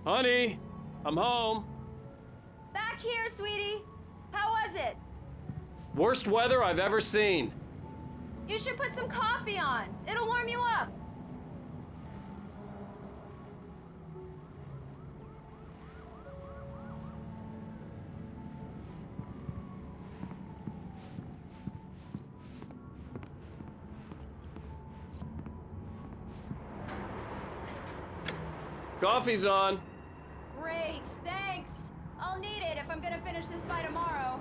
Honey, I'm home. Back here, sweetie. How was it? Worst weather I've ever seen. You should put some coffee on. It'll warm you up. Coffee's on. Great, thanks. I'll need it if I'm gonna finish this by tomorrow.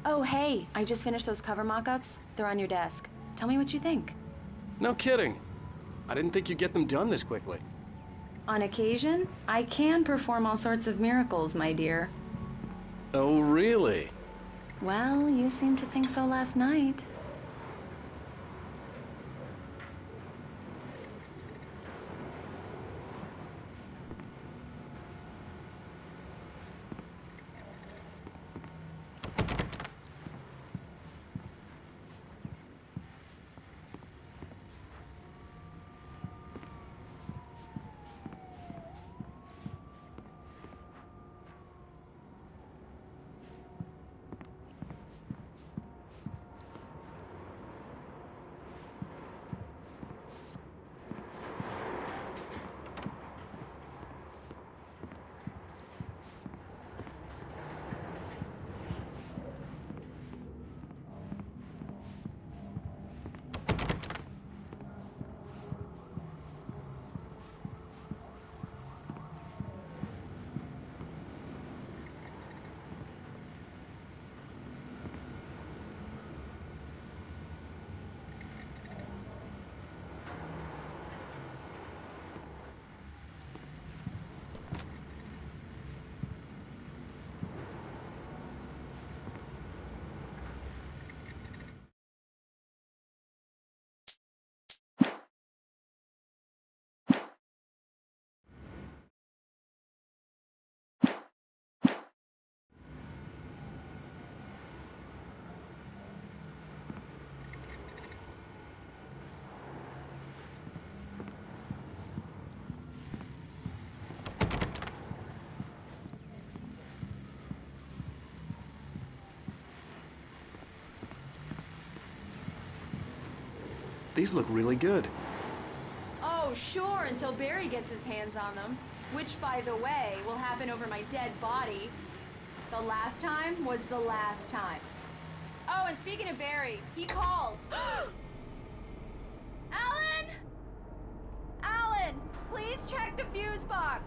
Oh, hey, I just finished those cover mock-ups. They're on your desk. Tell me what you think. No kidding. I didn't think you'd get them done this quickly. On occasion, I can perform all sorts of miracles, my dear. Oh, really? Well, you seemed to think so last night. These look really good. Oh, sure, until Barry gets his hands on them. Which, by the way, will happen over my dead body. The last time was the last time. Oh, and speaking of Barry, he called. Alan! Alan, please check the fuse box.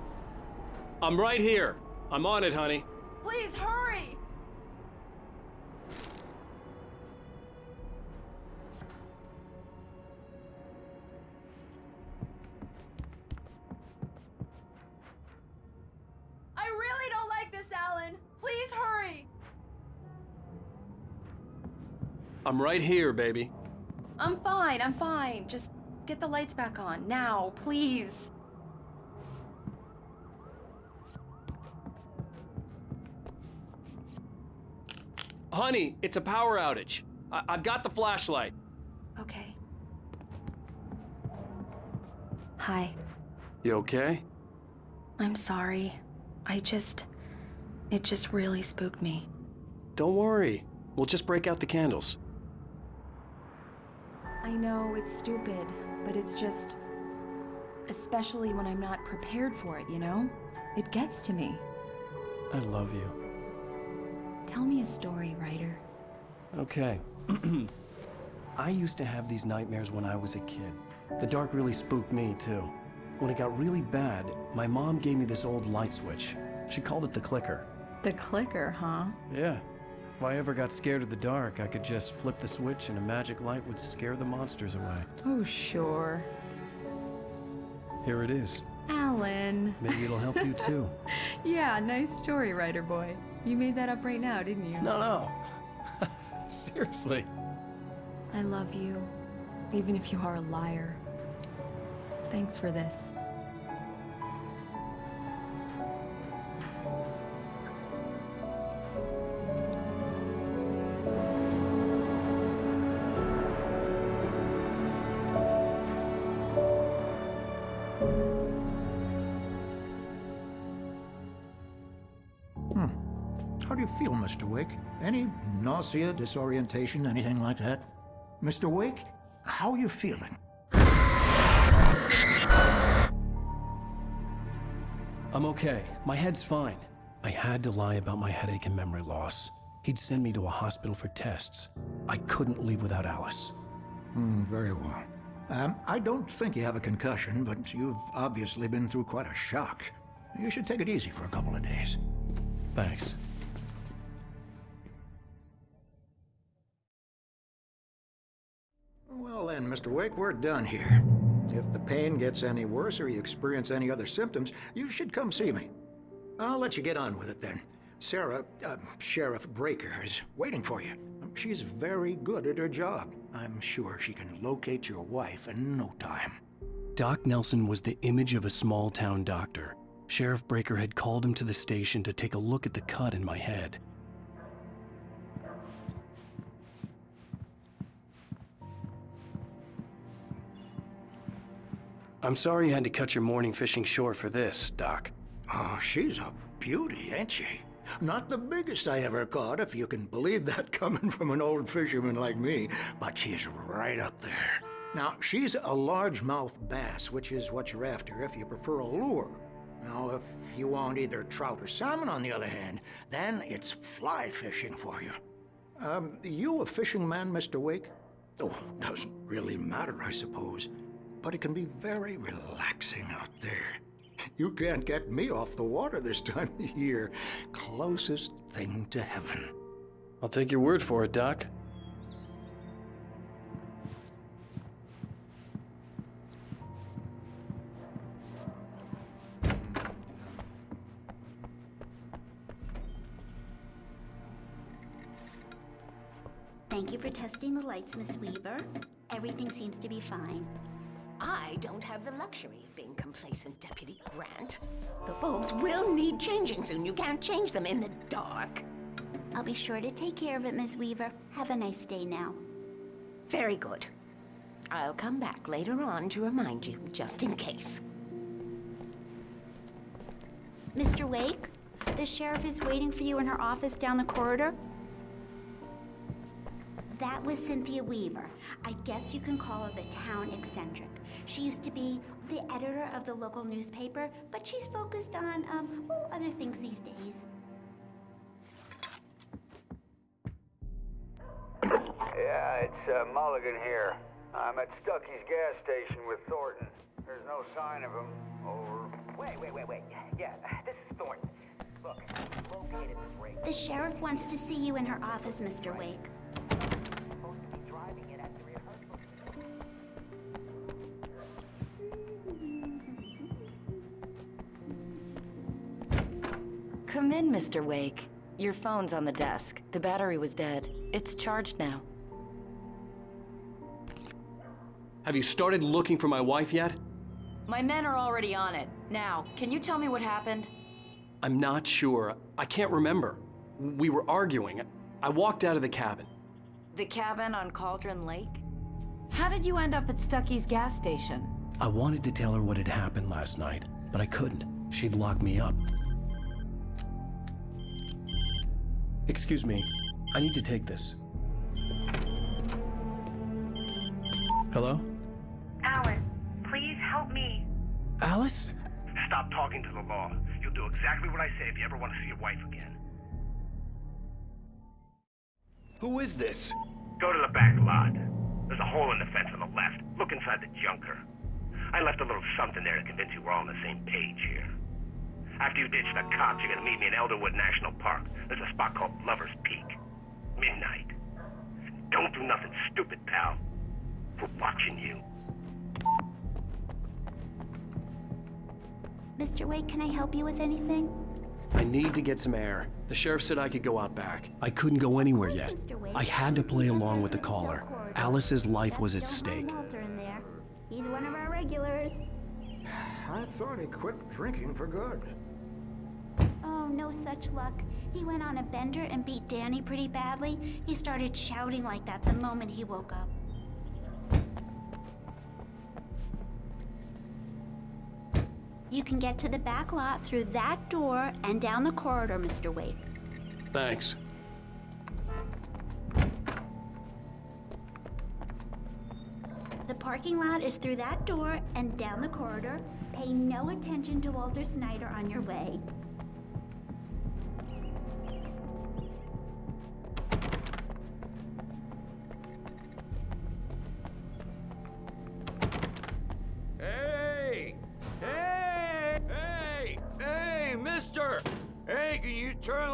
I'm right here. I'm on it, honey. Please hurry! I really don't like this, Alan. Please hurry! I'm right here, baby. I'm fine. Just get the lights back on, now, please. Honey, it's a power outage. I've got the flashlight. Okay. Hi. You okay? I'm sorry. It just really spooked me. Don't worry. We'll just break out the candles. I know it's stupid, but it's just... especially when I'm not prepared for it, you know? It gets to me. I love you. Tell me a story, writer. Okay. I used to have these nightmares when I was a kid. The dark really spooked me, too. When it got really bad, my mom gave me this old light switch. She called it the clicker. The clicker, huh? Yeah. If I ever got scared of the dark, I could just flip the switch and a magic light would scare the monsters away. Oh, sure. Here it is. Alan. Maybe it'll help you, too. Yeah, nice story, writer boy. You made that up right now, didn't you? No. Seriously. I love you, even if you are a liar. Thanks for this. How do you feel, Mr. Wake? Any nausea, disorientation, anything like that? Mr. Wake, how are you feeling? I'm okay. My head's fine. I had to lie about my headache and memory loss. He'd send me to a hospital for tests. I couldn't leave without Alice. Very well. I don't think you have a concussion, but you've obviously been through quite a shock. You should take it easy for a couple of days. Thanks. Well then, Mr. Wake, we're done here. If the pain gets any worse or you experience any other symptoms, you should come see me. I'll let you get on with it then. Sarah, Sheriff Breaker, is waiting for you. She's very good at her job. I'm sure she can locate your wife in no time. Doc Nelson was the image of a small-town doctor. Sheriff Breaker had called him to the station to take a look at the cut in my head. I'm sorry you had to cut your morning fishing short for this, Doc. Oh, she's a beauty, ain't she? Not the biggest I ever caught, if you can believe that coming from an old fisherman like me, but she's right up there. Now, she's a largemouth bass, which is what you're after if you prefer a lure. Now, if you want either trout or salmon, on the other hand, then it's fly fishing for you. You a fishing man, Mr. Wake? Oh, doesn't really matter, I suppose. But it can be very relaxing out there. You can't get me off the water this time of year. Closest thing to heaven. I'll take your word for it, Doc. Thank you for testing the lights, Miss Weaver. Everything seems to be fine. I don't have the luxury of being complacent, Deputy Grant. The bulbs will need changing soon. You can't change them in the dark. I'll be sure to take care of it, Miss Weaver. Have a nice day now. Very good. I'll come back later on to remind you, just in case. Mr. Wake, the sheriff is waiting for you in her office down the corridor. That was Cynthia Weaver. I guess you can call her the town eccentric. She used to be the editor of the local newspaper, but she's focused on, other things these days. Yeah, it's Mulligan here. I'm at Stucky's gas station with Thornton. There's no sign of him. Over. Wait. Yeah, this is Thornton. Look, located the break. The sheriff wants to see you in her office, Mr. Wake. Supposed to be driving it at the rehearsal. Come in, Mr. Wake. Your phone's on the desk. The battery was dead. It's charged now. Have you started looking for my wife yet? My men are already on it. Now, can you tell me what happened? I'm not sure. I can't remember. We were arguing. I walked out of the cabin. The cabin on Cauldron Lake? How did you end up at Stucky's gas station? I wanted to tell her what had happened last night, but I couldn't. She'd lock me up. Excuse me. I need to take this. Hello? Alice, please help me. Alice? Stop talking to the law. You'll do exactly what I say if you ever want to see your wife again. Who is this? Go to the back lot. There's a hole in the fence on the left. Look inside the junker. I left a little something there to convince you we're all on the same page here. After you ditch the cops, you're gonna meet me in Elderwood National Park. There's a spot called Lover's Peak. Midnight. Don't do nothing stupid, pal. We're watching you. Mr. Wake, can I help you with anything? I need to get some air. The sheriff said I could go out back. I couldn't go anywhere yet. I had to play along with the caller. Alice's life was at stake. He's one of our regulars. I thought he quit drinking for good. Oh, no such luck. He went on a bender and beat Danny pretty badly. He started shouting like that the moment he woke up. You can get to the back lot through that door and down the corridor, Mr. Wake. Thanks. The parking lot is through that door and down the corridor. Pay no attention to Walter Snyder on your way. Hey! Hey! Hey! Hey, mister! Hey, can you turn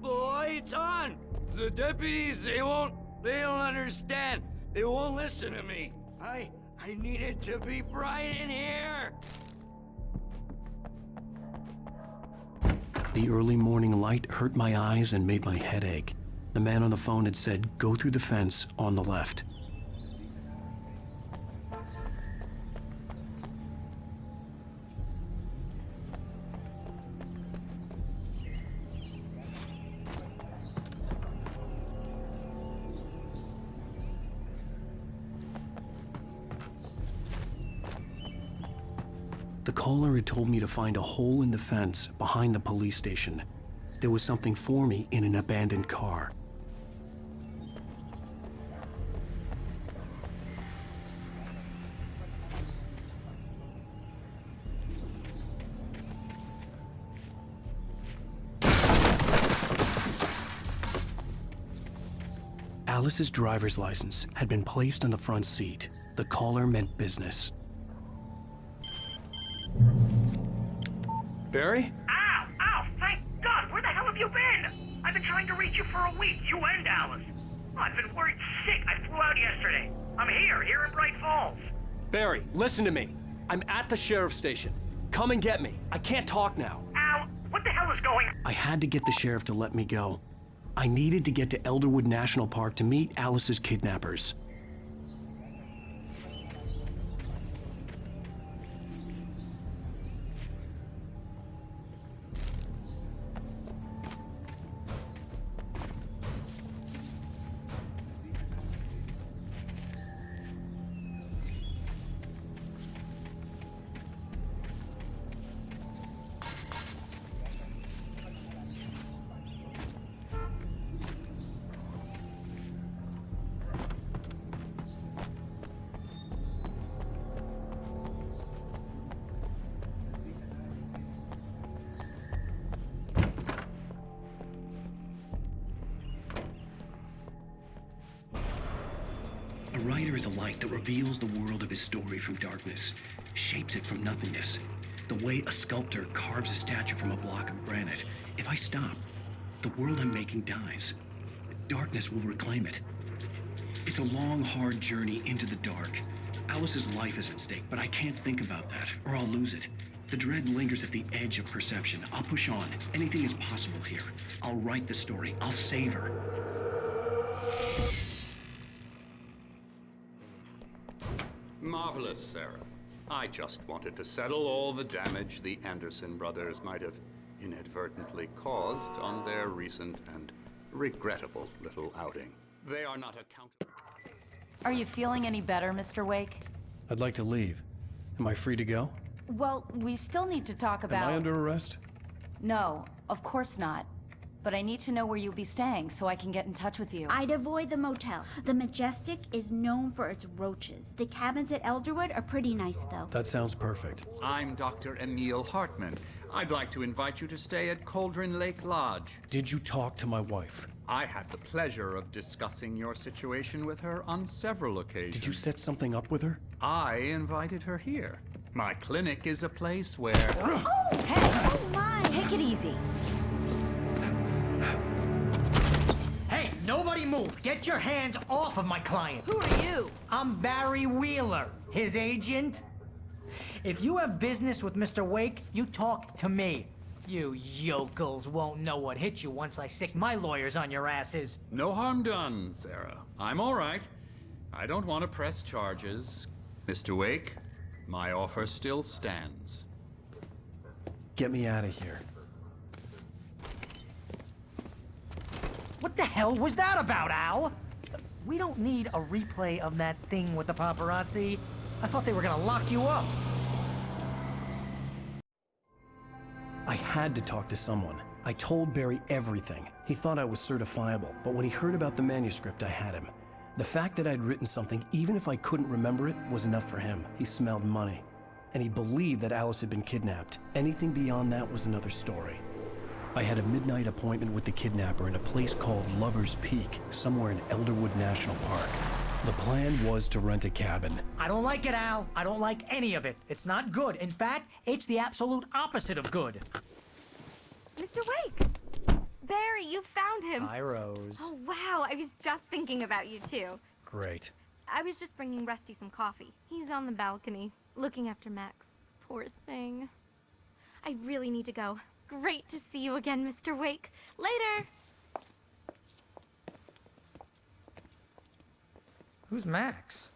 the lights on? The deputies, they don't understand. They won't listen to me. I need it to be bright in here. The early morning light hurt my eyes and made my head ache. The man on the phone had said, go through the fence on the left. The caller had told me to find a hole in the fence behind the police station. There was something for me in an abandoned car. Alice's driver's license had been placed on the front seat. The caller meant business. Barry? Ow! Ow! Thank God! Where the hell have you been? I've been trying to reach you for a week, you and Alice. Oh, I've been worried sick. I flew out yesterday. I'm here in Bright Falls. Barry, listen to me. I'm at the sheriff's station. Come and get me. I can't talk now. Al, what the hell is going on? I had to get the sheriff to let me go. I needed to get to Elderwood National Park to meet Alice's kidnappers. A writer is a light that reveals the world of his story from darkness, shapes it from nothingness. The way a sculptor carves a statue from a block of granite. If I stop, the world I'm making dies. Darkness will reclaim it. It's a long, hard journey into the dark. Alice's life is at stake, but I can't think about that, or I'll lose it. The dread lingers at the edge of perception. I'll push on. Anything is possible here. I'll write the story. I'll save her. Marvelous, Sarah. I just wanted to settle all the damage the Anderson brothers might have inadvertently caused on their recent and regrettable little outing. They are not accountable. Are you feeling any better, Mr. Wake? I'd like to leave. Am I free to go? Well, we still need to talk about... Am I under arrest? No, of course not. But I need to know where you'll be staying so I can get in touch with you. I'd avoid the motel. The Majestic is known for its roaches. The cabins at Elderwood are pretty nice, though. That sounds perfect. I'm Dr. Emil Hartman. I'd like to invite you to stay at Cauldron Lake Lodge. Did you talk to my wife? I had the pleasure of discussing your situation with her on several occasions. Did you set something up with her? I invited her here. My clinic is a place where... Oh, hey! Oh, my! Take it easy. Hey, nobody move! Get your hands off of my client! Who are you? I'm Barry Wheeler, his agent. If you have business with Mr. Wake, you talk to me. You yokels won't know what hit you once I sick my lawyers on your asses. No harm done, Sarah. I'm all right. I don't want to press charges. Mr. Wake, my offer still stands. Get me out of here. What the hell was that about, Al? We don't need a replay of that thing with the paparazzi. I thought they were gonna lock you up. I had to talk to someone. I told Barry everything. He thought I was certifiable, but when he heard about the manuscript, I had him. The fact that I'd written something, even if I couldn't remember it, was enough for him. He smelled money. And he believed that Alice had been kidnapped. Anything beyond that was another story. I had a midnight appointment with the kidnapper in a place called Lover's Peak, somewhere in Elderwood National Park. The plan was to rent a cabin. I don't like it, Al. I don't like any of it. It's not good. In fact, it's the absolute opposite of good. Mr. Wake! Barry, you found him. Hi, Rose. Oh, wow. I was just thinking about you, too. Great. I was just bringing Rusty some coffee. He's on the balcony, looking after Max. Poor thing. I really need to go. Great to see you again, Mr. Wake. Later! Who's Max?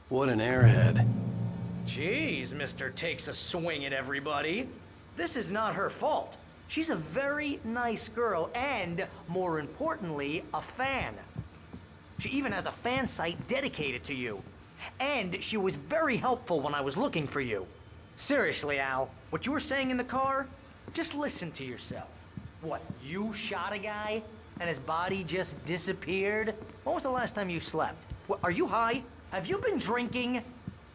What an airhead. Jeez, Mr. Takes a swing at everybody. This is not her fault. She's a very nice girl and, more importantly, a fan. She even has a fan site dedicated to you. And she was very helpful when I was looking for you. Seriously, Al, what you were saying in the car, just listen to yourself. What, you shot a guy and his body just disappeared? When was the last time you slept? What, are you high? Have you been drinking?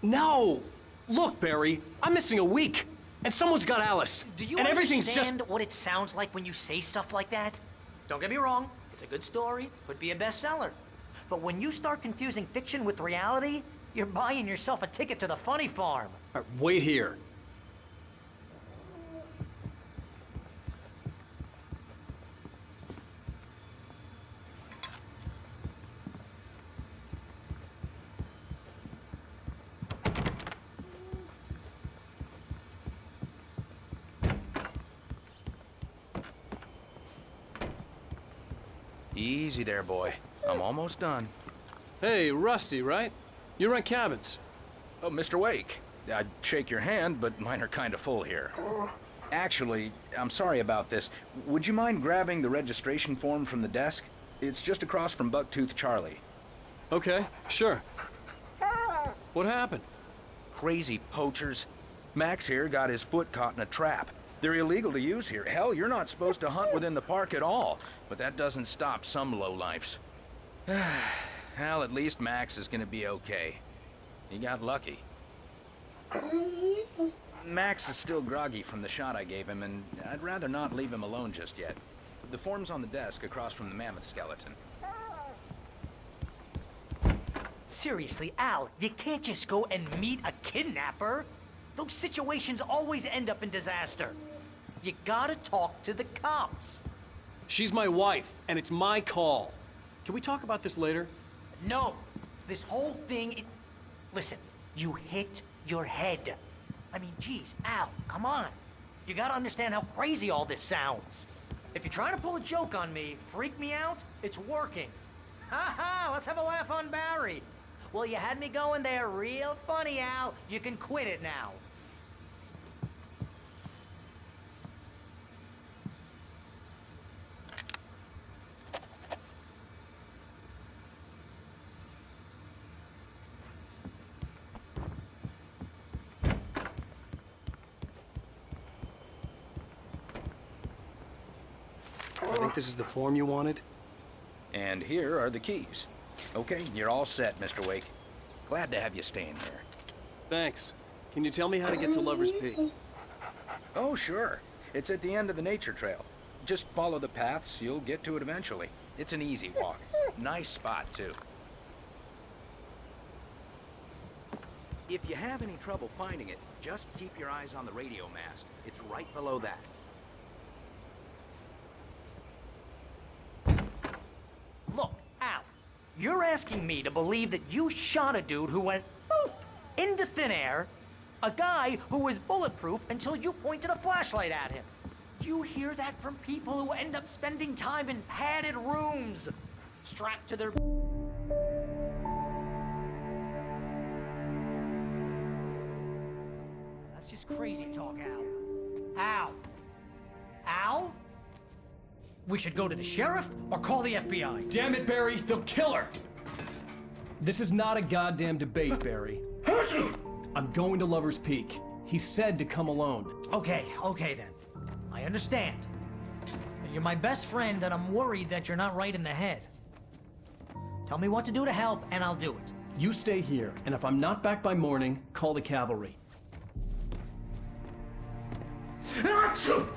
No! Look, Barry, I'm missing a week. And someone's got Alice. Do you and everything's understand just... what it sounds like when you say stuff like that? Don't get me wrong, it's a good story, could be a bestseller. But when you start confusing fiction with reality, you're buying yourself a ticket to the funny farm. All right, wait here. Easy there, boy. I'm almost done. Hey, Rusty, right? You rent cabins. Oh, Mr. Wake. I'd shake your hand, but mine are kind of full here. Actually, I'm sorry about this. Would you mind grabbing the registration form from the desk? It's just across from Bucktooth Charlie. Okay, sure. What happened? Crazy poachers. Max here got his foot caught in a trap. They're illegal to use here. Hell, you're not supposed to hunt within the park at all. But that doesn't stop some lowlifes. Well, at least Max is gonna be okay. He got lucky. Max is still groggy from the shot I gave him, and I'd rather not leave him alone just yet. The form's on the desk across from the mammoth skeleton. Seriously, Al, you can't just go and meet a kidnapper. Those situations always end up in disaster. You gotta talk to the cops. She's my wife, and it's my call. Can we talk about this later? No, this whole thing, listen, you hit your head. I mean, geez, Al, come on. You gotta understand how crazy all this sounds. If you're trying to pull a joke on me, freak me out, it's working. Ha ha, let's have a laugh on Barry. Well, you had me going there real funny, Al. You can quit it now. I think this is the form you wanted. And here are the keys. Okay, you're all set, Mr. Wake. Glad to have you staying here. Thanks. Can you tell me how to get to Lover's Peak? Oh, sure. It's at the end of the nature trail. Just follow the paths, you'll get to it eventually. It's an easy walk. Nice spot, too. If you have any trouble finding it, just keep your eyes on the radio mast. It's right below that. Look, Al, you're asking me to believe that you shot a dude who went poof into thin air, a guy who was bulletproof until you pointed a flashlight at him. You hear that from people who end up spending time in padded rooms, strapped to their... That's just crazy talk, Al. Al? Al? We should go to the sheriff or call the FBI. Damn it, Barry, they'll kill her! This is not a goddamn debate, Barry. I'm going to Lover's Peak. He said to come alone. Okay then. I understand. You're my best friend, and I'm worried that you're not right in the head. Tell me what to do to help, and I'll do it. You stay here, and if I'm not back by morning, call the cavalry. Achoo!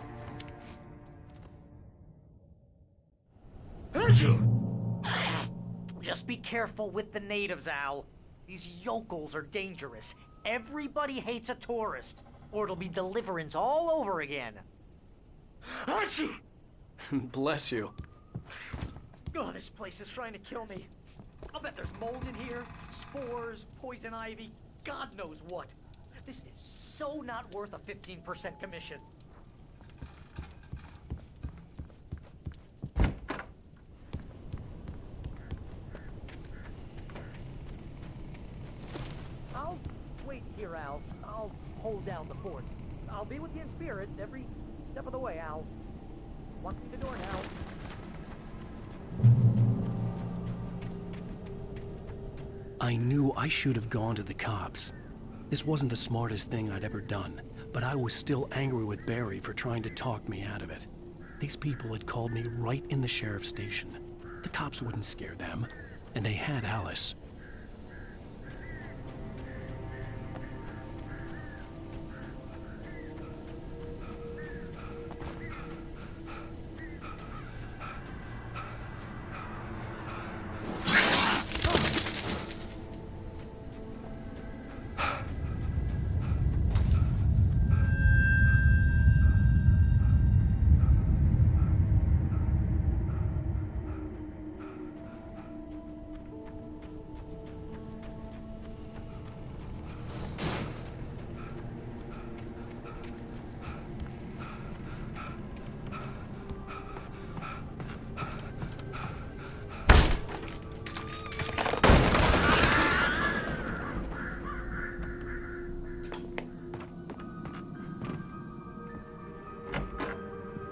Just be careful with the natives, Al. These yokels are dangerous. Everybody hates a tourist, or it'll be Deliverance all over again. Achoo! Bless you. Oh, this place is trying to kill me. I'll bet there's mold in here, spores, poison ivy, God knows what. This is so not worth a 15% commission. I'll wait here, Al. I'll hold down the fort. I'll be with you in spirit every step of the way, Al. Walk through the door now. I knew I should have gone to the cops. This wasn't the smartest thing I'd ever done, but I was still angry with Barry for trying to talk me out of it. These people had called me right in the sheriff's station. The cops wouldn't scare them, and they had Alice.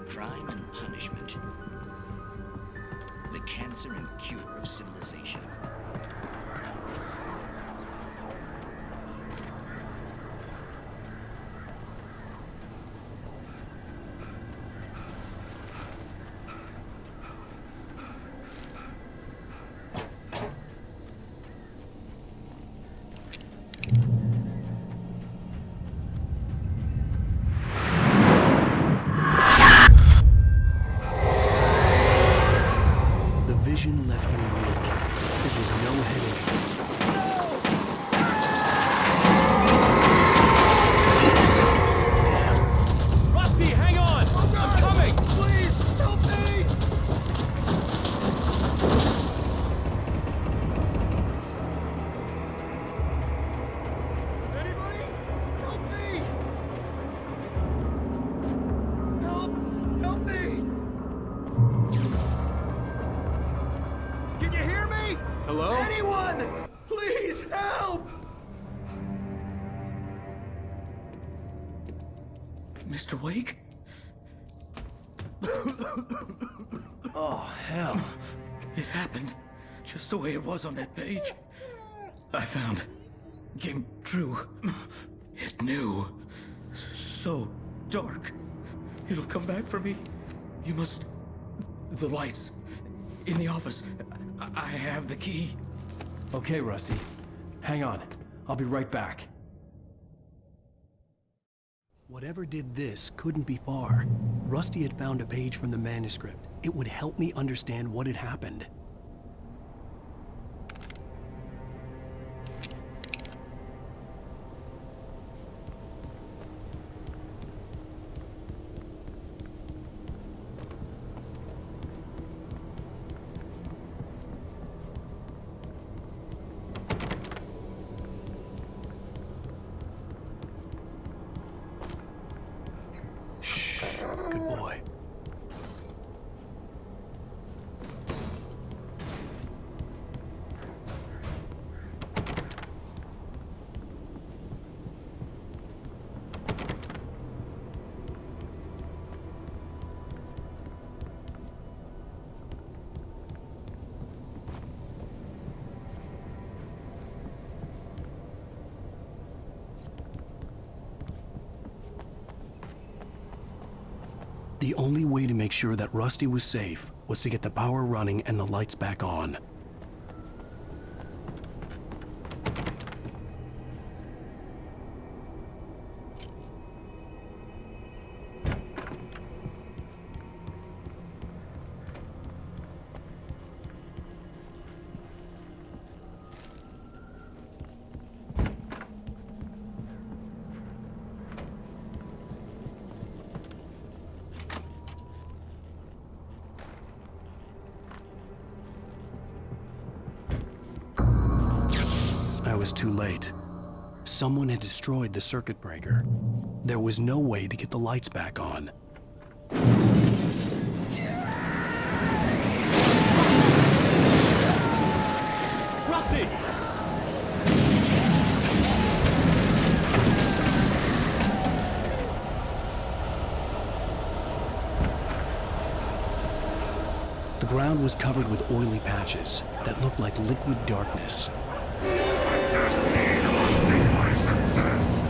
Crime and punishment. The cancer and cure of civilization. Vision left me weak. This was no head injury. Damn. Rusty, hang on! I'm coming! Please, help me! Anybody? Help me! Help me! Can you hear me? Hello? Anyone! Please help! Mr. Wake? Oh, hell. It happened just the way it was on that page. I found. Came true. It knew. So dark. It'll come back for me. You must... The lights. In the office. I have the key. Okay, Rusty. Hang on. I'll be right back. Whatever did this couldn't be far. Rusty had found a page from the manuscript. It would help me understand what had happened. Good boy. The only way to make sure that Rusty was safe was to get the power running and the lights back on. I was too late. Someone had destroyed the circuit breaker. There was no way to get the lights back on. Rusty! The ground was covered with oily patches that looked like liquid darkness. I just need hunting licenses.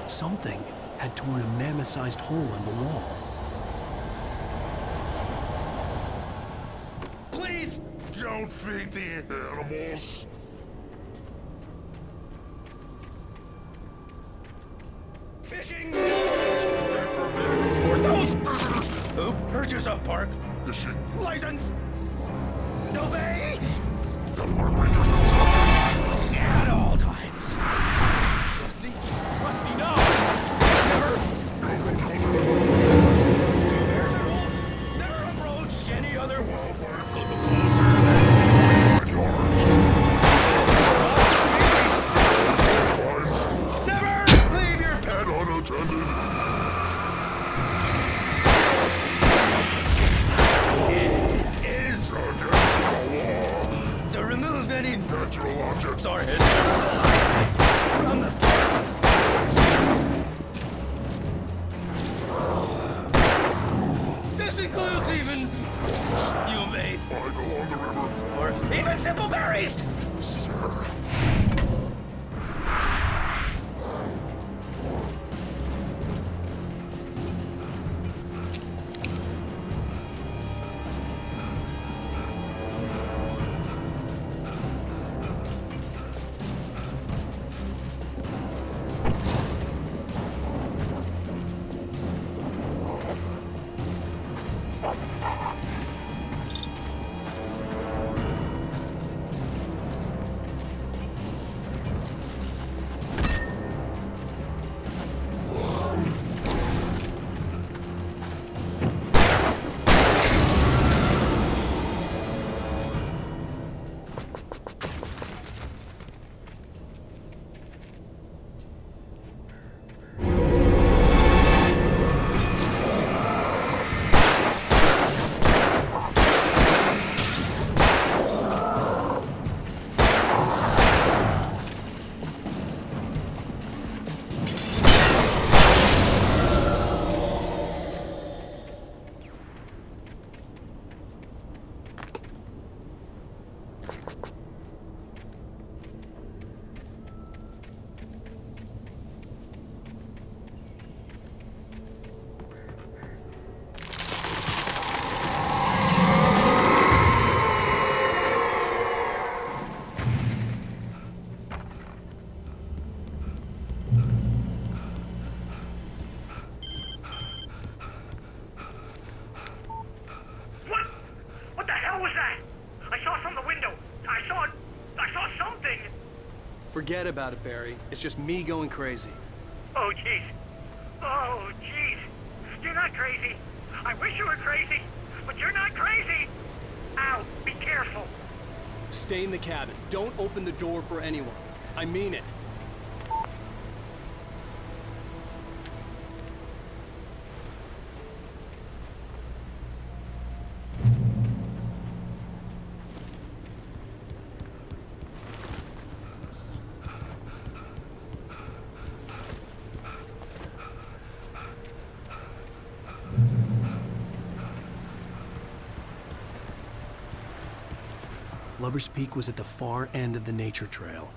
Something had torn a mammoth-sized hole in the wall. Please don't feed the animals. Fishing! For those visitors who purchase a park Fishing license, obey the park ranger's instructions. at all times. Rusty? Rusty, no! There's a rules. Never approach any other Wildlife got the closer. Yards. Never leave your Pet unattended. It is Against the law. to remove any Natural objects or historical items from the park. This includes even you made find along the river. or even simple berries. Sir. What the hell was that? I saw from the window. I saw something. Forget about it, Barry. It's just me going crazy. Oh, jeez. Oh, jeez. You're not crazy. I wish you were crazy, but you're not crazy. Ow, be careful. Stay in the cabin. Don't open the door for anyone. I mean it. Lover's Peak was at the far end of the nature trail.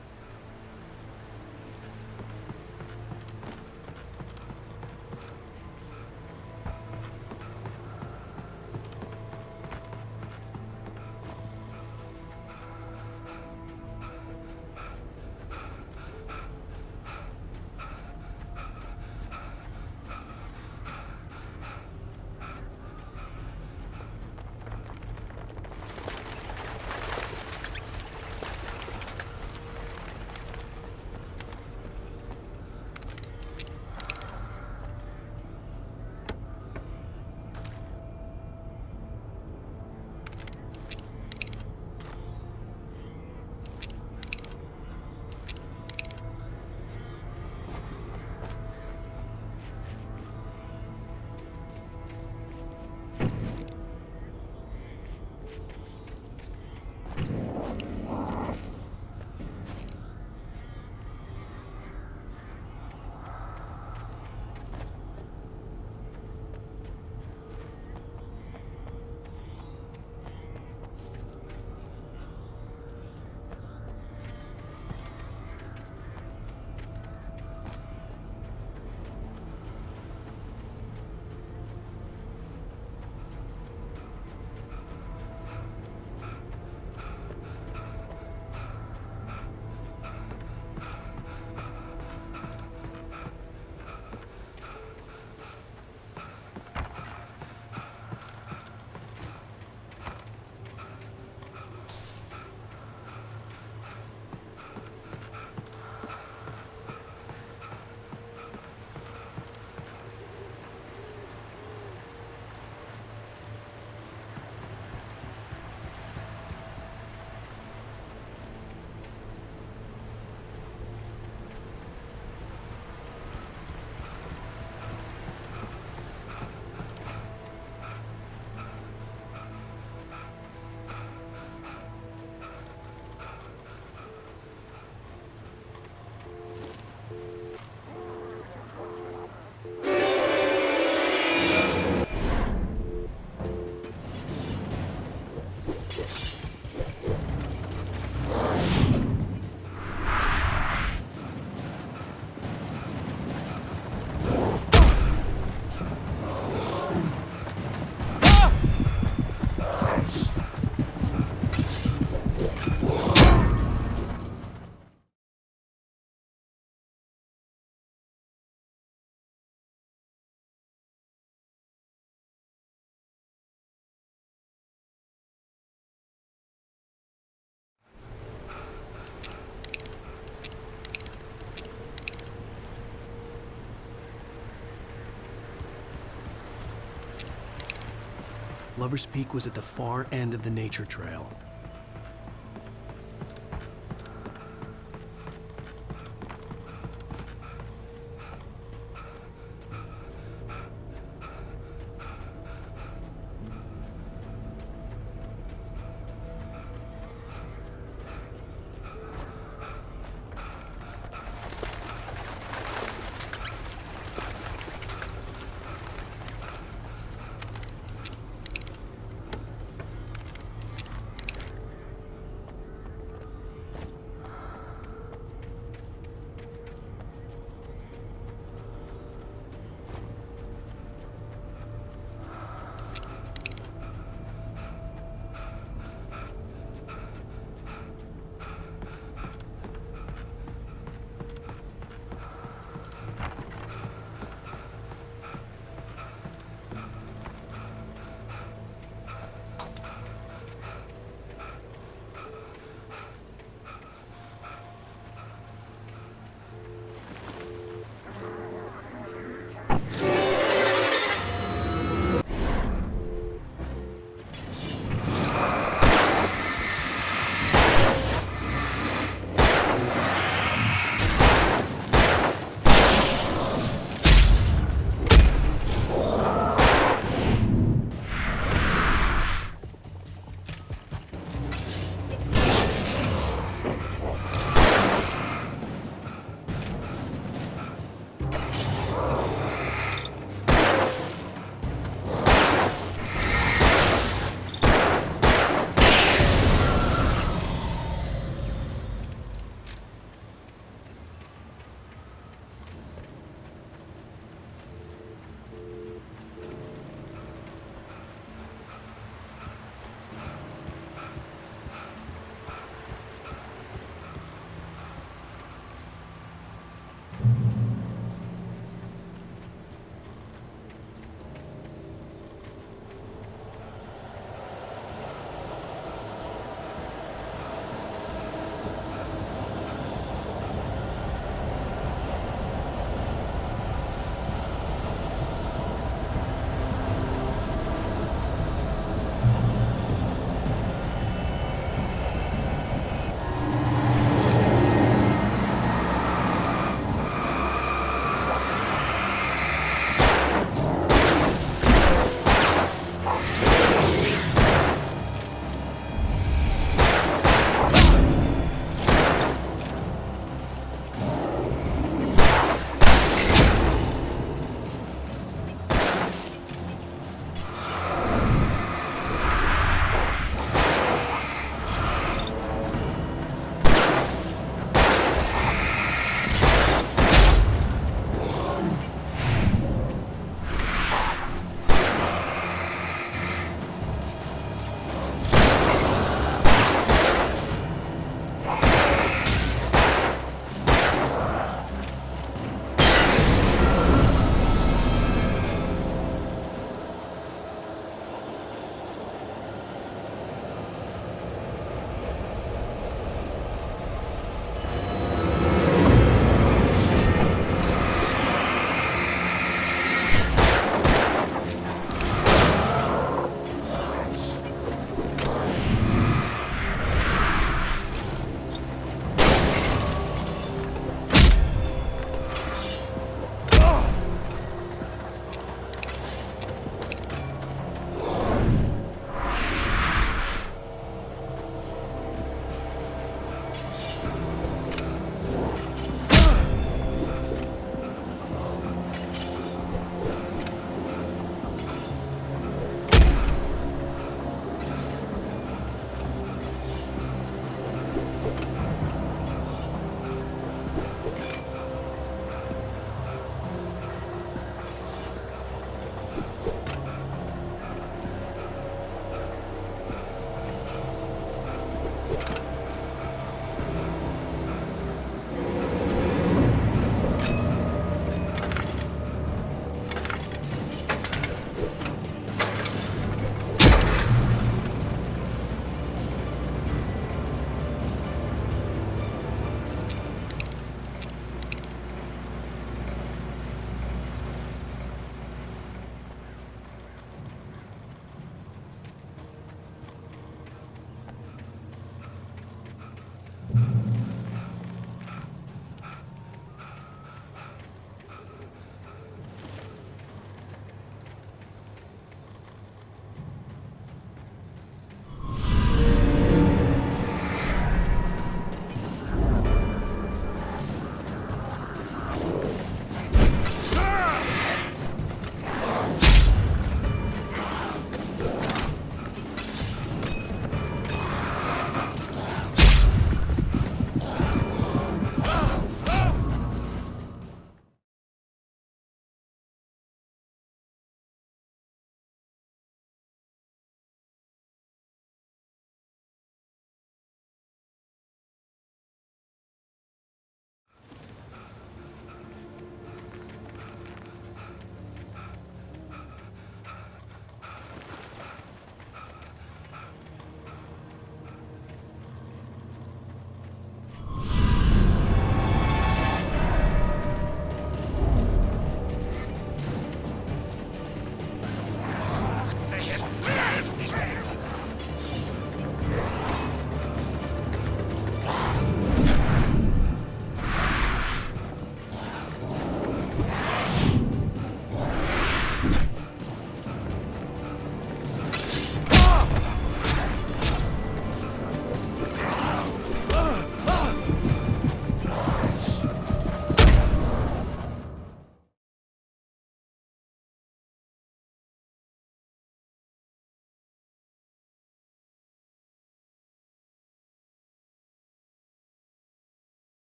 Lover's Peak was at the far end of the nature trail.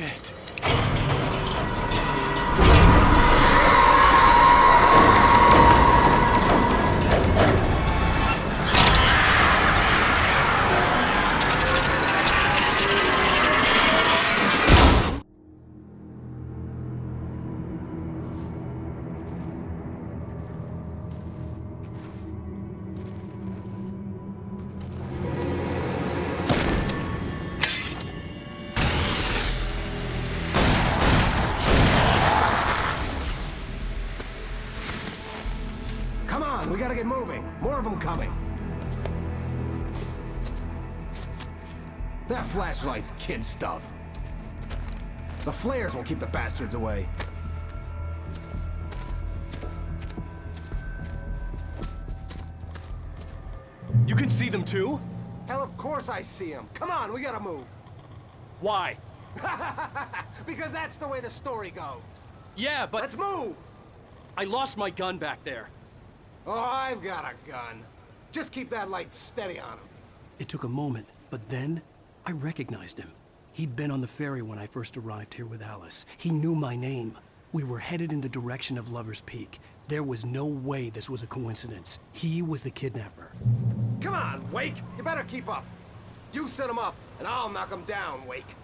Shit. Come on, we gotta get moving. More of them coming. That flashlight's kid stuff. The flares will keep the bastards away. You can see them too? Hell, of course I see them. Come on, we gotta move. Why? Because that's the way the story goes. Yeah, but... Let's move! I lost my gun back there. Oh, I've got a gun. Just keep that light steady on him. It took a moment, but then I recognized him. He'd been on the ferry when I first arrived here with Alice. He knew my name. We were headed in the direction of Lover's Peak. There was no way this was a coincidence. He was the kidnapper. Come on, Wake! You better keep up. You set him up, and I'll knock him down, Wake.